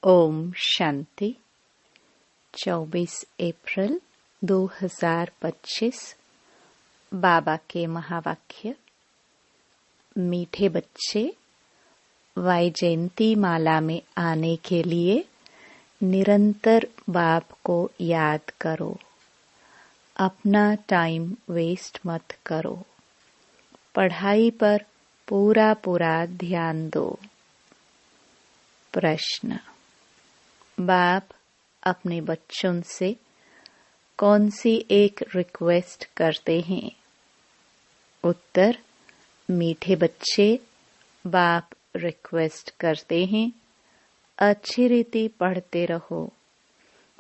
ओम शांति। 24 अप्रैल 2025। बाबा के महावाक्य। मीठे बच्चे, वैजयंती माला में आने के लिए निरंतर बाप को याद करो। अपना टाइम वेस्ट मत करो। पढ़ाई पर पूरा ध्यान दो। प्रश्न। बाप अपने बच्चों से कौन सी एक रिक्वेस्ट करते हैं? उत्तर। मीठे बच्चे, बाप रिक्वेस्ट करते हैं, अच्छी रीति पढ़ते रहो।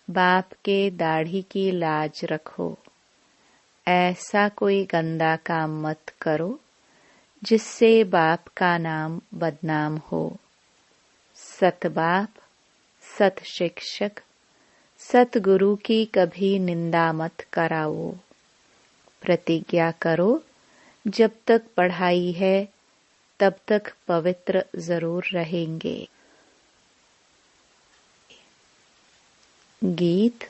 बाप के दाढ़ी की लाज रखो। ऐसा कोई गंदा काम मत करो जिससे बाप का नाम बदनाम हो। सत बाप, सत शिक्षक, सत गुरु की कभी निंदा मत कराओ। प्रतिज्ञा करो, जब तक पढ़ाई है तब तक पवित्र जरूर रहेंगे। गीत।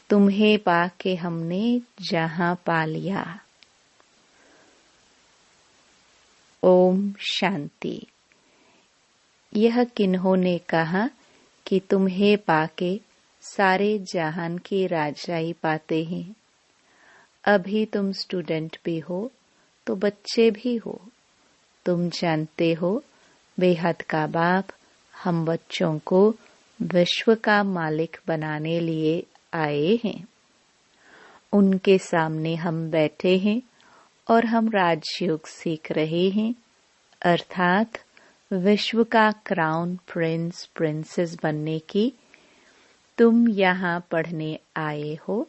तुम्हें पाके हमने जहां पा लिया। ओम शांति। यह किन्होंने कहा कि तुम्हें पाके सारे जहान की राजाई पाते हैं? अभी तुम स्टूडेंट भी हो तो बच्चे भी हो। तुम जानते हो बेहद का बाप हम बच्चों को विश्व का मालिक बनाने लिए आए हैं। उनके सामने हम बैठे हैं और हम राजयोग सीख रहे हैं, अर्थात विश्व का क्राउन प्रिंस प्रिंसेस बनने की। तुम यहाँ पढ़ने आए हो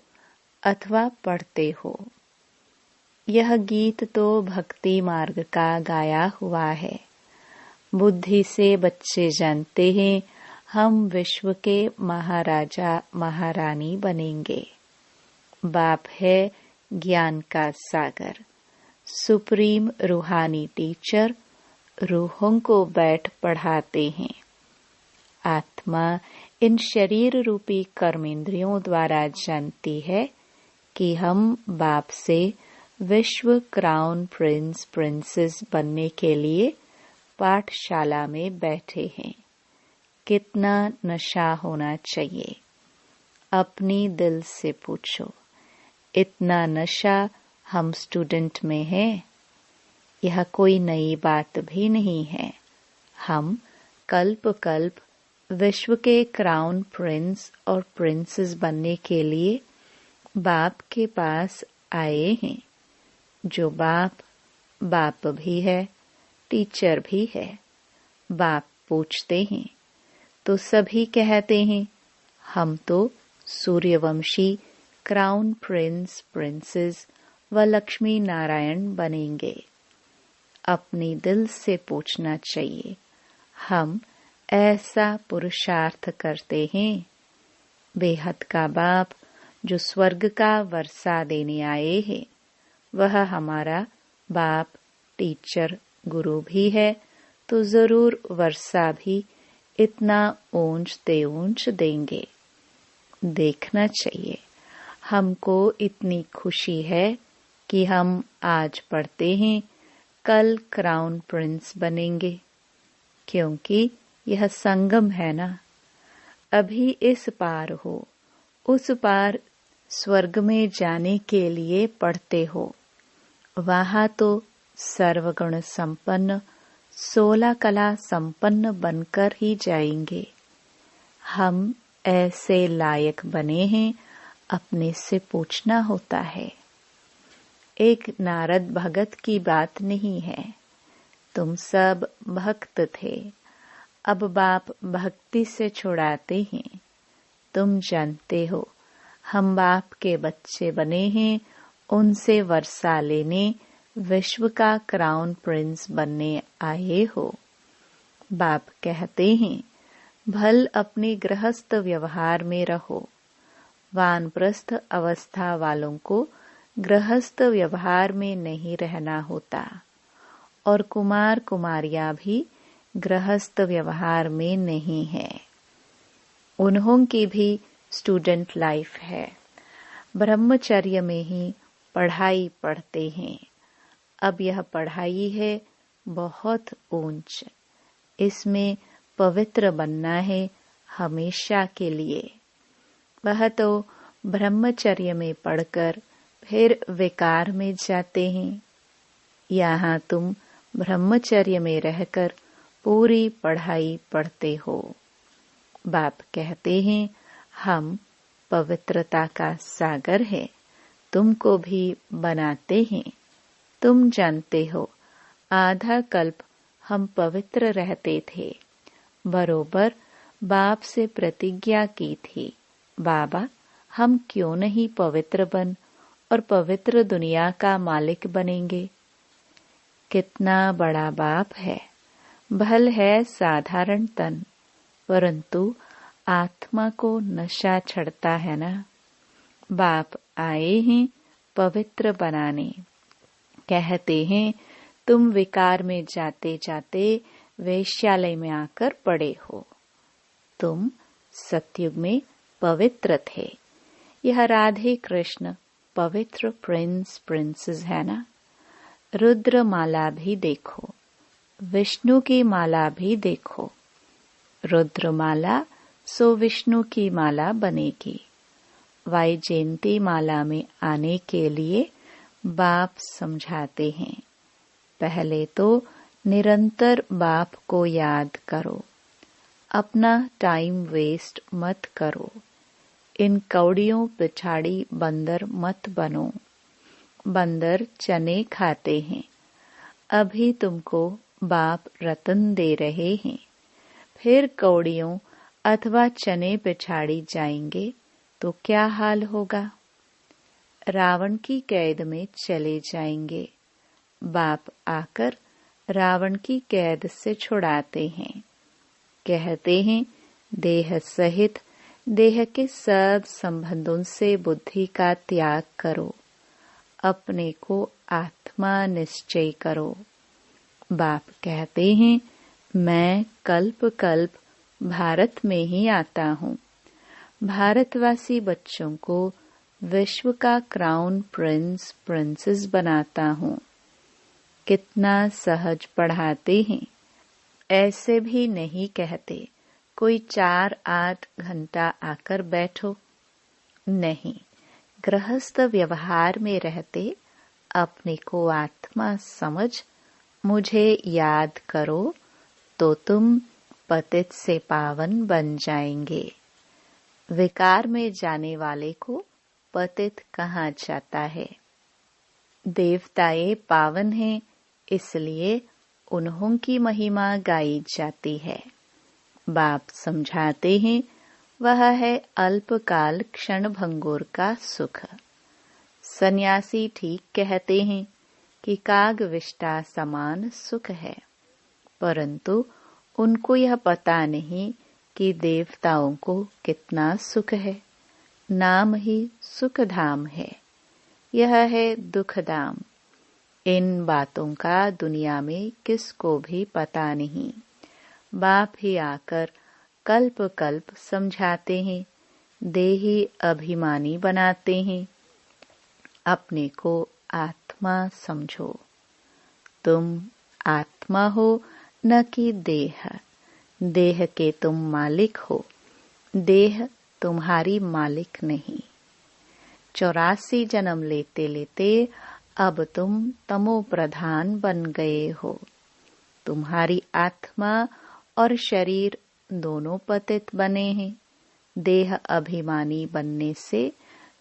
अथवा पढ़ते हो। यह गीत तो भक्ति मार्ग का गाया हुआ है। बुद्धि से बच्चे जानते हैं हम विश्व के महाराजा महारानी बनेंगे। बाप है ज्ञान का सागर, सुप्रीम रूहानी टीचर, रूहों को बैठ पढ़ाते हैं। आत्मा इन शरीर रूपी कर्मेंद्रियों द्वारा जानती है कि हम बाप से विश्व क्राउन प्रिंस प्रिंसेस बनने के लिए पाठशाला में बैठे हैं। कितना नशा होना चाहिए? अपनी दिल से पूछो। इतना नशा हम स्टूडेंट में है? यह कोई नई बात भी नहीं है। हम कल्प कल्प विश्व के क्राउन प्रिंस और प्रिंसेस बनने के लिए बाप के पास आए हैं। जो बाप भी है, टीचर भी है। बाप पूछते हैं तो सभी कहते हैं हम तो सूर्यवंशी क्राउन प्रिंस प्रिंसेस व लक्ष्मी नारायण बनेंगे। अपनी दिल से पूछना चाहिए, हम ऐसा पुरुषार्थ करते हैं? बेहद का बाप जो स्वर्ग का वर्षा देने आए हैं, वह हमारा बाप टीचर गुरु भी है, तो जरूर वर्षा भी इतना ऊंच देंगे। देखना चाहिए, हमको इतनी खुशी है कि हम आज पढ़ते हैं, कल क्राउन प्रिंस बनेंगे, क्योंकि यह संगम है ना। अभी इस पार हो, उस पार स्वर्ग में जाने के लिए पढ़ते हो। वहां तो सर्वगुण संपन्न 16 कला संपन्न बनकर ही जाएंगे। हम ऐसे लायक बने हैं, अपने से पूछना होता है। एक नारद भगत की बात नहीं है। तुम सब भक्त थे, अब बाप भक्ति से छुड़ाते हैं। तुम जानते हो हम बाप के बच्चे बने हैं, उनसे वर्षा लेने विश्व का क्राउन प्रिंस बनने आए हो। बाप कहते हैं भल अपने गृहस्थ व्यवहार में रहो। वानप्रस्थ अवस्था वालों को गृहस्थ व्यवहार में नहीं रहना होता, और कुमार कुमारियां भी गृहस्थ व्यवहार में नहीं है। उन्हों की भी स्टूडेंट लाइफ है। ब्रह्मचर्य में ही पढ़ाई पढ़ते हैं। अब यह पढ़ाई है बहुत ऊंच। इसमें पवित्र बनना है हमेशा के लिए। वह तो ब्रह्मचर्य में पढ़कर फिर विकार में जाते हैं। यहाँ तुम ब्रह्मचर्य में रहकर पूरी पढ़ाई पढ़ते हो। बाप कहते हैं हम पवित्रता का सागर है, तुमको भी बनाते हैं। तुम जानते हो आधा कल्प हम पवित्र रहते थे। बरोबर बाप से प्रतिज्ञा की थी, बाबा हम क्यों नहीं पवित्र बन और पवित्र दुनिया का मालिक बनेंगे। कितना बड़ा बाप है। भल है साधारण तन, परंतु आत्मा को नशा चढ़ता है ना। बाप आए हैं पवित्र बनाने। कहते हैं तुम विकार में जाते जाते वेश्यालय में आकर पड़े हो। तुम सतयुग में पवित्र थे। यह राधे कृष्ण पवित्र प्रिंस प्रिंसेस है ना। रुद्र माला भी देखो, विष्णु की माला भी देखो। रुद्र माला सो विष्णु की माला बनेगी। वैजयंती माला में आने के लिए बाप समझाते हैं। पहले तो निरंतर बाप को याद करो। अपना टाइम वेस्ट मत करो। इन कौड़ियों पिछाड़ी बंदर मत बनो। बंदर चने खाते हैं। अभी तुमको बाप रतन दे रहे हैं। फिर कौड़ियों अथवा चने पिछाड़ी जाएंगे तो क्या हाल होगा। रावण की कैद में चले जाएंगे। बाप आकर रावण की कैद से छुड़ाते हैं। कहते हैं देह सहित देह के सब संबंधों से बुद्धि का त्याग करो। अपने को आत्मा निश्चय करो। बाप कहते हैं मैं कल्प कल्प भारत में ही आता हूँ। भारतवासी बच्चों को विश्व का क्राउन प्रिंस प्रिंसेस बनाता हूँ। कितना सहज पढ़ाते हैं। ऐसे भी नहीं कहते कोई 4-8 घंटा आकर बैठो। नहीं, गृहस्थ व्यवहार में रहते अपने को आत्मा समझ मुझे याद करो तो तुम पतित से पावन बन जाएंगे। विकार में जाने वाले को पतित कहा जाता है। देवताएं पावन हैं, इसलिए उन्हों की महिमा गाई जाती है। बाप समझाते हैं वह है अल्पकाल क्षण भंगुर का सुख। सन्यासी ठीक कहते हैं कि कागविष्टा समान सुख है, परंतु उनको यह पता नहीं कि देवताओं को कितना सुख है। नाम ही सुखधाम है, यह है दुखधाम। इन बातों का दुनिया में किसको भी पता नहीं। बाप ही आकर कल्प कल्प समझाते हैं, देही अभिमानी बनाते हैं। अपने को आत्मा समझो। तुम आत्मा हो न कि देह। देह के तुम मालिक हो, देह तुम्हारी मालिक नहीं। 84 जन्म लेते लेते अब तुम तमो प्रधान बन गए हो। तुम्हारी आत्मा और शरीर दोनों पतित बने हैं। देह अभिमानी बनने से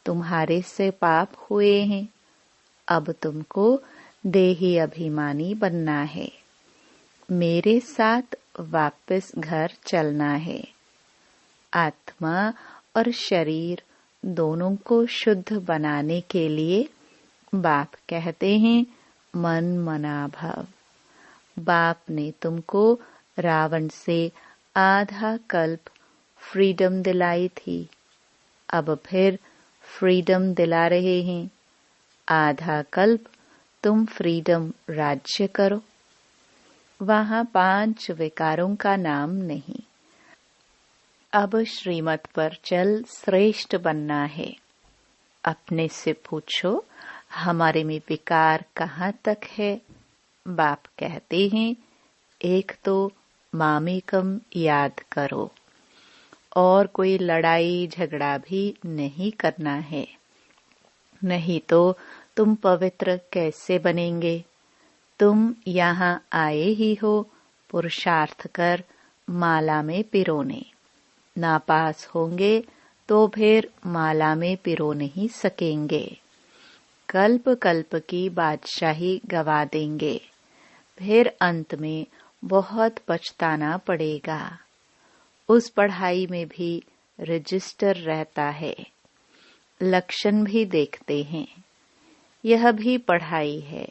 तुम्हारे से पाप हुए हैं। अब तुमको देही अभिमानी बनना है। मेरे साथ वापस घर चलना है। आत्मा और शरीर दोनों को शुद्ध बनाने के लिए बाप कहते हैं मन मना भव। बाप ने तुमको रावण से आधा कल्प फ्रीडम दिलाई थी। अब फिर फ्रीडम दिला रहे हैं। आधा कल्प तुम फ्रीडम राज्य करो। वहाँ 5 विकारों का नाम नहीं। अब श्रीमत पर चल श्रेष्ठ बनना है। अपने से पूछो, हमारे में विकार कहाँ तक है? बाप कहते हैं, एक तो मामेकम याद करो, और कोई लड़ाई झगड़ा भी नहीं करना है, नहीं तो तुम पवित्र कैसे बनेंगे? तुम यहाँ आए ही हो पुरुषार्थ कर माला में पिरोने। नापास होंगे तो फिर माला में पिरो नहीं सकेंगे। कल्प कल्प की बादशाही गवा देंगे, फिर अंत में बहुत पछताना पड़ेगा। उस पढ़ाई में भी रजिस्टर रहता है, लक्षण भी देखते हैं। यह भी पढ़ाई है।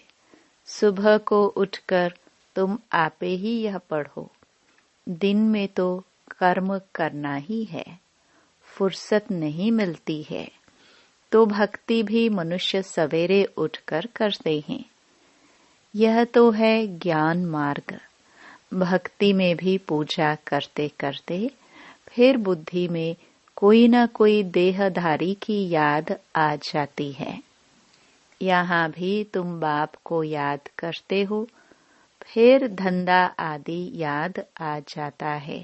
सुबह को उठकर तुम आपे ही यह पढ़ो। दिन में तो कर्म करना ही है, फुर्सत नहीं मिलती है, तो भक्ति भी मनुष्य सवेरे उठकर करते हैं। यह तो है ज्ञान मार्ग। भक्ति में भी पूजा करते करते फिर बुद्धि में कोई न कोई देहधारी की याद आ जाती है। यहाँ भी तुम बाप को याद करते हो, फिर धंधा आदि याद आ जाता है।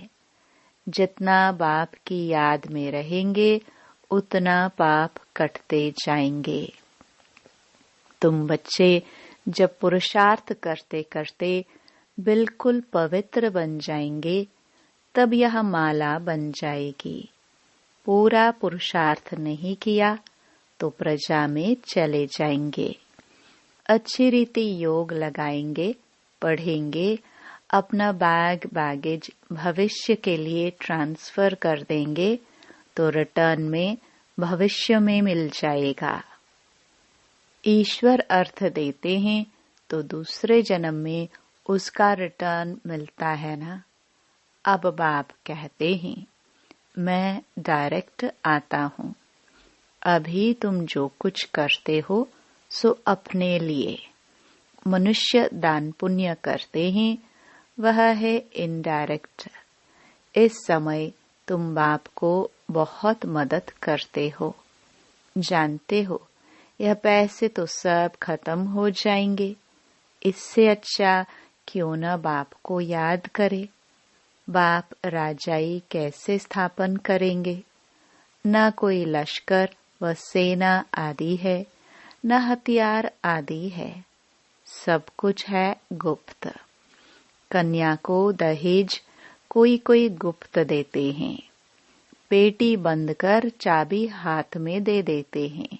जितना बाप की याद में रहेंगे उतना पाप कटते जाएंगे। तुम बच्चे जब पुरुषार्थ करते करते बिल्कुल पवित्र बन जाएंगे, तब यह माला बन जाएगी। पूरा पुरुषार्थ नहीं किया तो प्रजा में चले जाएंगे। अच्छी रीति योग लगाएंगे, पढ़ेंगे, अपना बैगेज भविष्य के लिए ट्रांसफर कर देंगे तो रिटर्न में भविष्य में मिल जाएगा। ईश्वर अर्थ देते हैं तो दूसरे जन्म में उसका रिटर्न मिलता है ना। अब बाप कहते हैं, मैं डायरेक्ट आता हूँ। अभी तुम जो कुछ करते हो सो अपने लिए। मनुष्य दान पुण्य करते हैं, वह है इनडायरेक्ट। इस समय तुम बाप को बहुत मदद करते हो। जानते हो यह पैसे तो सब खत्म हो जाएंगे। इससे अच्छा क्यों न बाप को याद करे। बाप राजाई कैसे स्थापन करेंगे? न कोई लश्कर व सेना आदि है, न हथियार आदि है। सब कुछ है गुप्त। कन्या को दहेज कोई कोई गुप्त देते हैं। पेटी बंद कर चाबी हाथ में दे देते हैं।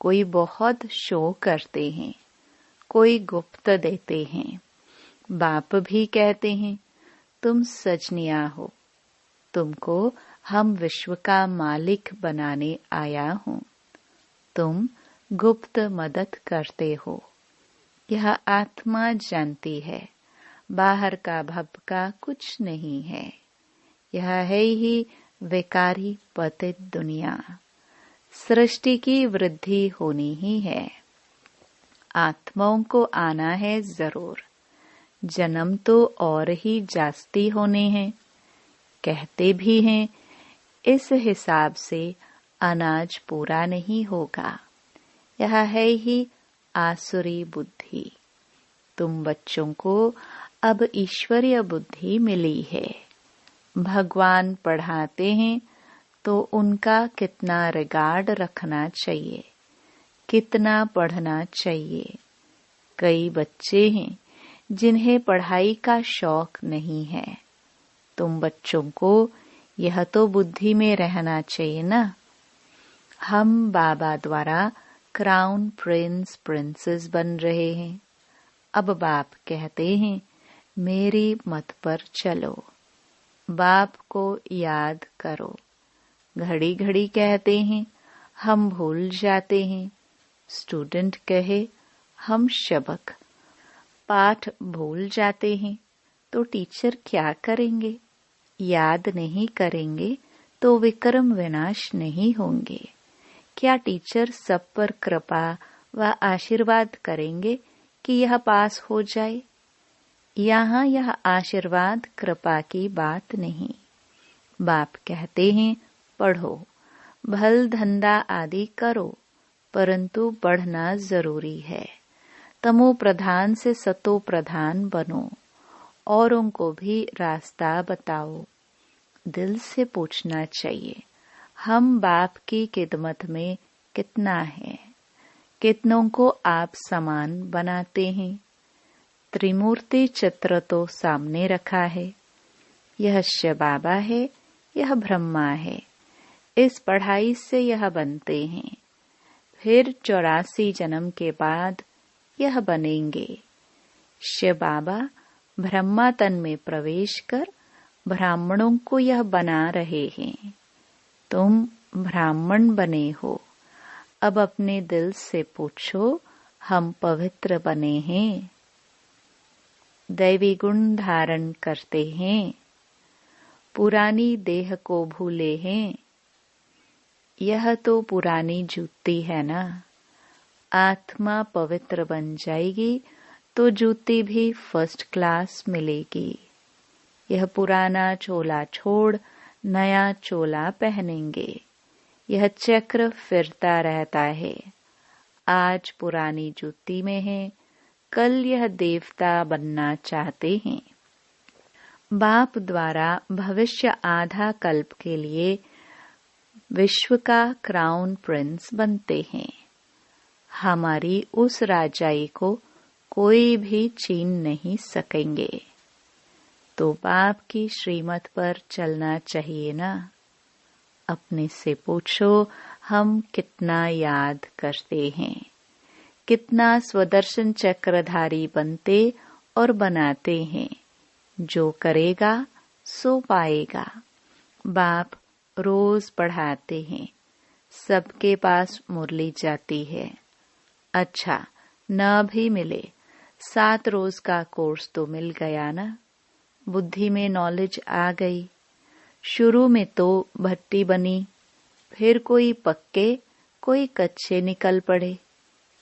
कोई बहुत शो करते हैं, कोई गुप्त देते हैं। बाप भी कहते हैं, तुम सजनिया हो, तुमको हम विश्व का मालिक बनाने आया हूँ। तुम गुप्त मदद करते हो। यह आत्मा जानती है, बाहर का भपका कुछ नहीं है। यह है ही विकारी पतित दुनिया। सृष्टि की वृद्धि होनी ही है। आत्माओं को आना है जरूर। जन्म तो और ही जास्ती होने हैं। कहते भी हैं, इस हिसाब से अनाज पूरा नहीं होगा। यह है ही आसुरी बुद्धि। तुम बच्चों को अब ईश्वरीय बुद्धि मिली है। भगवान पढ़ाते हैं तो उनका कितना रिगार्ड रखना चाहिए, कितना पढ़ना चाहिए। कई बच्चे हैं जिन्हें पढ़ाई का शौक नहीं है। तुम बच्चों को यह तो बुद्धि में रहना चाहिए ना। हम बाबा द्वारा क्राउन प्रिंस प्रिंसेस बन रहे हैं। अब बाप कहते हैं, मेरी मत पर चलो, बाप को याद करो। घड़ी घड़ी कहते हैं, हम भूल जाते हैं। स्टूडेंट कहे, हम सबक पाठ भूल जाते हैं, तो टीचर क्या करेंगे? याद नहीं करेंगे तो विक्रम विनाश नहीं होंगे। क्या टीचर सब पर कृपा व आशीर्वाद करेंगे कि यह पास हो जाए? यहाँ यह आशीर्वाद कृपा की बात नहीं। बाप कहते हैं पढ़ो, भल धंधा आदि करो, परंतु पढ़ना जरूरी है। तमो प्रधान से सतो प्रधान बनो, औरों को भी रास्ता बताओ। दिल से पूछना चाहिए, हम बाप की खिदमत में कितना है? कितनों को आप समान बनाते हैं? त्रिमूर्ति चित्र तो सामने रखा है। यह शिव बाबा है, यह ब्रह्मा है। इस पढ़ाई से यह बनते हैं, फिर 84 जन्म के बाद यह बनेंगे। शिव बाबा ब्रह्मा तन में प्रवेश कर ब्राह्मणों को यह बना रहे हैं। तुम ब्राह्मण बने हो। अब अपने दिल से पूछो, हम पवित्र बने हैं? दैवी गुण धारण करते हैं? पुरानी देह को भूले हैं? यह तो पुरानी जूती है ना। आत्मा पवित्र बन जाएगी तो जूती भी फर्स्ट क्लास मिलेगी। यह पुराना चोला छोड़ नया चोला पहनेंगे। यह चक्र फिरता रहता है। आज पुरानी जूती में है, कल यह देवता बनना चाहते हैं। बाप द्वारा भविष्य आधा कल्प के लिए विश्व का क्राउन प्रिंस बनते हैं। हमारी उस राजाई को कोई भी छीन नहीं सकेंगे। तो बाप की श्रीमत पर चलना चाहिए ना। अपने से पूछो, हम कितना याद करते हैं? कितना स्वदर्शन चक्रधारी बनते और बनाते हैं? जो करेगा सो पाएगा। बाप रोज पढ़ाते हैं, सबके पास मुरली जाती है। अच्छा, न भी मिले, 7 रोज का कोर्स तो मिल गया ना। बुद्धि में नॉलेज आ गई। शुरू में तो भट्टी बनी, फिर कोई पक्के कोई कच्चे निकल पड़े,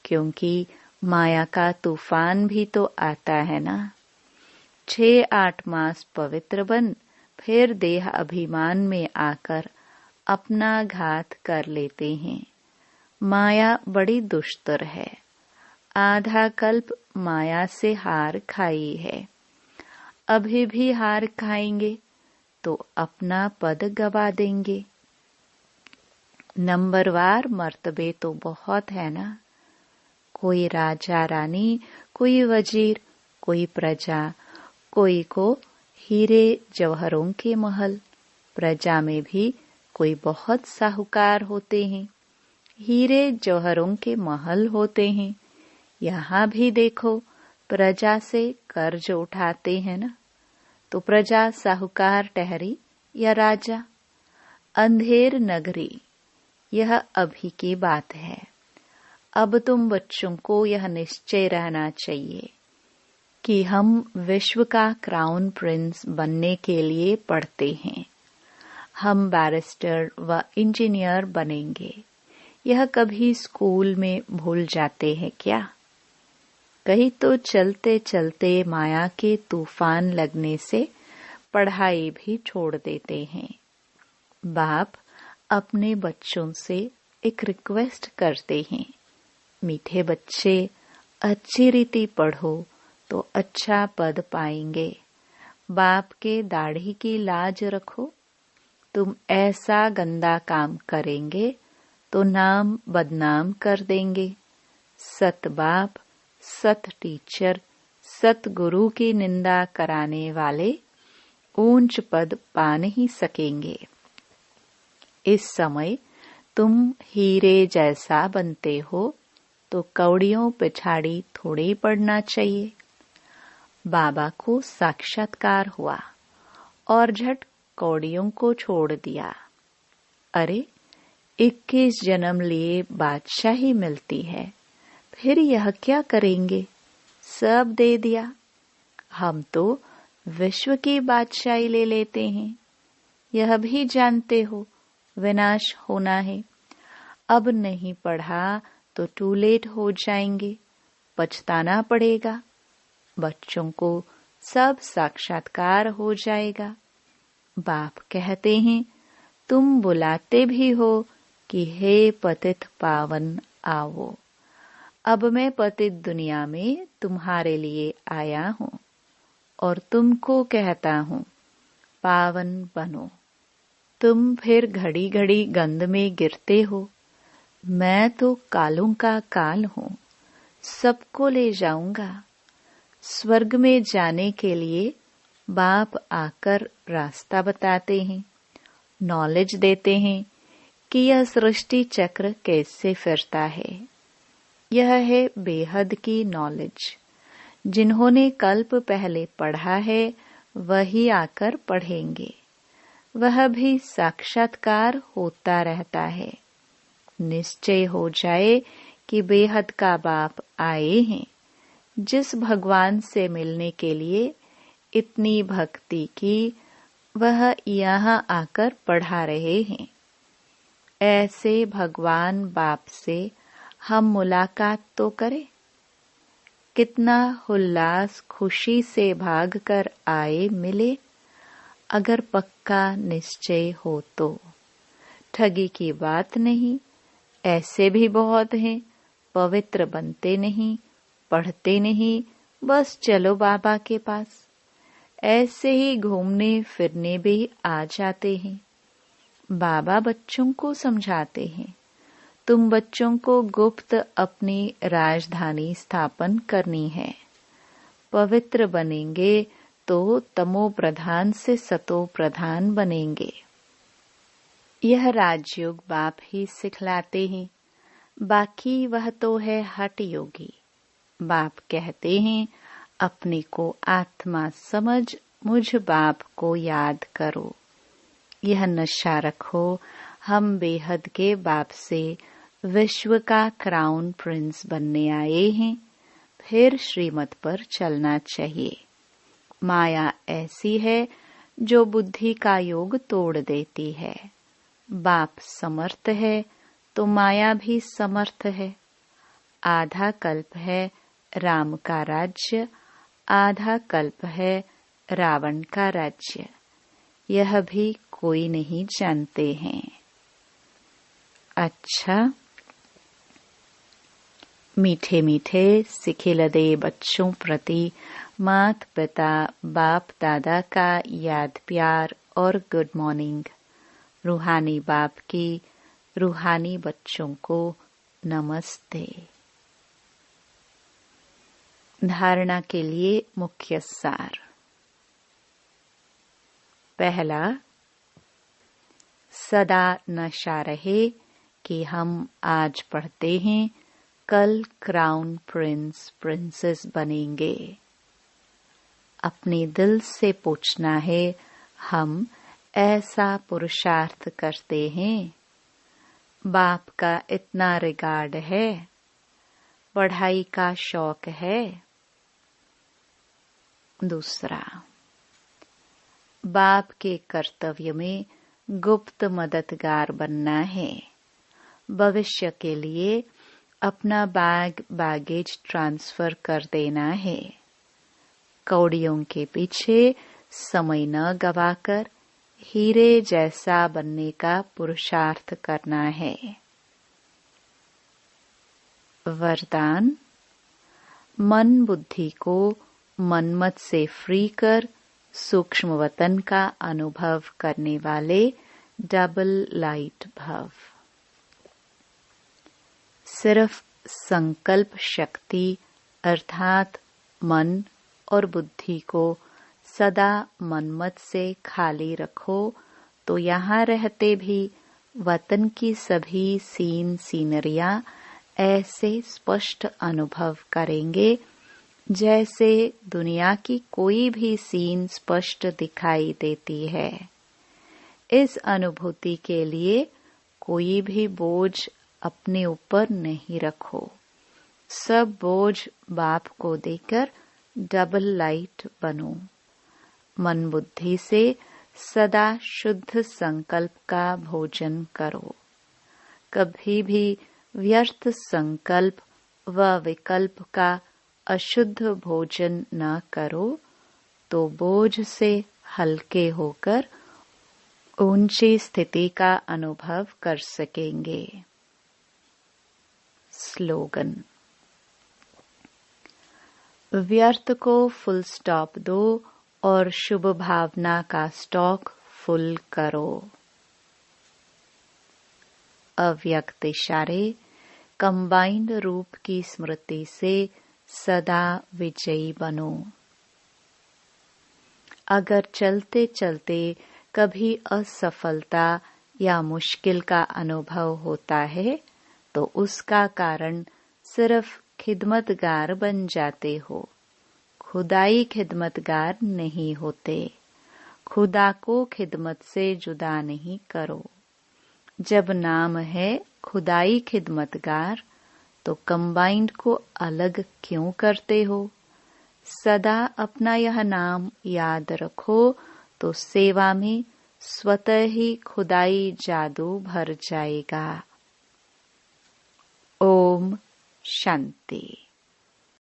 क्योंकि माया का तूफान भी तो आता है ना। 6-8 मास पवित्र बन, फिर देह अभिमान में आकर अपना घात कर लेते हैं। माया बड़ी दुष्टर है। आधा कल्प माया से हार खाई है। अभी भी हार खाएंगे तो अपना पद गवा देंगे। नंबरवार मर्तबे तो बहुत है ना। कोई राजा रानी, कोई वजीर, कोई प्रजा, कोई को हीरे जवाहरों के महल। प्रजा में भी कोई बहुत साहूकार होते हैं, हीरे जवाहरों के महल होते हैं। यहाँ भी देखो, प्रजा से कर्ज उठाते हैं ना, तो प्रजा साहूकार ठहरी या राजा? अंधेर नगरी, यह अभी की बात है। अब तुम बच्चों को यह निश्चय रहना चाहिए कि हम विश्व का क्राउन प्रिंस बनने के लिए पढ़ते हैं। हम बैरिस्टर व इंजीनियर बनेंगे। यह कभी स्कूल में भूल जाते हैं क्या? कहीं तो चलते चलते माया के तूफान लगने से पढ़ाई भी छोड़ देते हैं। बाप अपने बच्चों से एक रिक्वेस्ट करते हैं, मीठे बच्चे, अच्छी रीति पढ़ो तो अच्छा पद पाएंगे। बाप के दाढ़ी की लाज रखो। तुम ऐसा गंदा काम करेंगे तो नाम बदनाम कर देंगे। सत बाप, सत टीचर, सत गुरु की निंदा कराने वाले ऊंच पद पा नहीं सकेंगे। इस समय तुम हीरे जैसा बनते हो तो कौड़ियों पिछाड़ी थोड़ी पड़ना चाहिए। बाबा को साक्षात्कार हुआ और झट कौड़ियों को छोड़ दिया। अरे, 21 जन्म लिए बादशाही मिलती है, फिर यह क्या करेंगे? सब दे दिया। हम तो विश्व की बादशाही ले लेते हैं। यह भी जानते हो विनाश होना है। अब नहीं पढ़ा तो टू लेट हो जाएंगे, पछताना पड़ेगा। बच्चों को सब साक्षात्कार हो जाएगा। बाप कहते हैं, तुम बुलाते भी हो कि हे पतित पावन आओ। अब मैं पतित दुनिया में तुम्हारे लिए आया हूँ और तुमको कहता हूँ पावन बनो। तुम फिर घड़ी घड़ी गंध में गिरते हो। मैं तो कालों का काल हूँ, सबको ले जाऊंगा। स्वर्ग में जाने के लिए बाप आकर रास्ता बताते हैं, नॉलेज देते हैं कि यह सृष्टि चक्र कैसे फिरता है। यह है बेहद की नॉलेज। जिन्होंने कल्प पहले पढ़ा है वही आकर पढ़ेंगे। वह भी साक्षात्कार होता रहता है। निश्चय हो जाए कि बेहद का बाप आए हैं। जिस भगवान से मिलने के लिए इतनी भक्ति की, वह यहाँ आकर पढ़ा रहे हैं। ऐसे भगवान बाप से हम मुलाकात तो करें। कितना उल्लास खुशी से भाग कर आए मिले। अगर पक्का निश्चय हो तो ठगी की बात नहीं। ऐसे भी बहुत हैं, पवित्र बनते नहीं, पढ़ते नहीं, बस चलो बाबा के पास। ऐसे ही घूमने फिरने भी आ जाते हैं। बाबा बच्चों को समझाते हैं, तुम बच्चों को गुप्त अपनी राजधानी स्थापन करनी है। पवित्र बनेंगे तो तमो प्रधान से सतो प्रधान बनेंगे। यह राजयोग बाप ही सिखलाते हैं। बाकी वह तो है हठ योगी। बाप कहते हैं, अपने को आत्मा समझ मुझ बाप को याद करो। यह नशा रखो, हम बेहद के बाप से विश्व का क्राउन प्रिंस बनने आए हैं। फिर श्रीमत पर चलना चाहिए। माया ऐसी है जो बुद्धि का योग तोड़ देती है। बाप समर्थ है तो माया भी समर्थ है। आधा कल्प है राम का राज्य, आधा कल्प है रावण का राज्य। यह भी कोई नहीं जानते हैं। अच्छा, मीठे मीठे सिखिलदे बच्चों प्रति माता पिता बाप दादा का याद प्यार और गुड मॉर्निंग। रूहानी बाप की रूहानी बच्चों को नमस्ते। धारणा के लिए मुख्य सार। पहला, सदा नशा रहे कि हम आज पढ़ते हैं, कल क्राउन प्रिंस प्रिंसेस बनेंगे। अपने दिल से पूछना है, हम ऐसा पुरुषार्थ करते हैं? बाप का इतना रिगार्ड है? पढ़ाई का शौक है? दूसरा, बाप के कर्तव्य में गुप्त मददगार बनना है। भविष्य के लिए अपना बैगेज ट्रांसफर कर देना है। कौड़ियों के पीछे समय न गवाकर हीरे जैसा बनने का पुरुषार्थ करना है। वरदान, मन बुद्धि को मनमत से फ्री कर सूक्ष्म वतन का अनुभव करने वाले डबल लाइट भव। सिर्फ संकल्प शक्ति अर्थात मन और बुद्धि को सदा मनमत से खाली रखो तो यहाँ रहते भी वतन की सभी सीन सीनरियां ऐसे स्पष्ट अनुभव करेंगे जैसे दुनिया की कोई भी सीन स्पष्ट दिखाई देती है। इस अनुभूति के लिए कोई भी बोझ अपने ऊपर नहीं रखो। सब बोझ बाप को देकर डबल लाइट बनो। मन बुद्धि से सदा शुद्ध संकल्प का भोजन करो। कभी भी व्यर्थ संकल्प व विकल्प का अशुद्ध भोजन न करो तो बोझ से हल्के होकर ऊंची स्थिति का अनुभव कर सकेंगे। स्लोगन। व्यर्थ को फुल स्टॉप दो और शुभ भावना का स्टॉक फुल करो। अव्यक्त इशारे कंबाइंड रूप की स्मृति से सदा विजयी बनो। अगर चलते चलते कभी असफलता या मुश्किल का अनुभव होता है तो उसका कारण सिर्फ खिदमतगार बन जाते हो, खुदाई खिदमतगार नहीं होते। खुदा को खिदमत से जुदा नहीं करो। जब नाम है खुदाई खिदमतगार तो कंबाइंड को अलग क्यों करते हो? सदा अपना यह नाम याद रखो तो सेवा में स्वतः ही खुदाई जादू भर जाएगा। ओम शांति।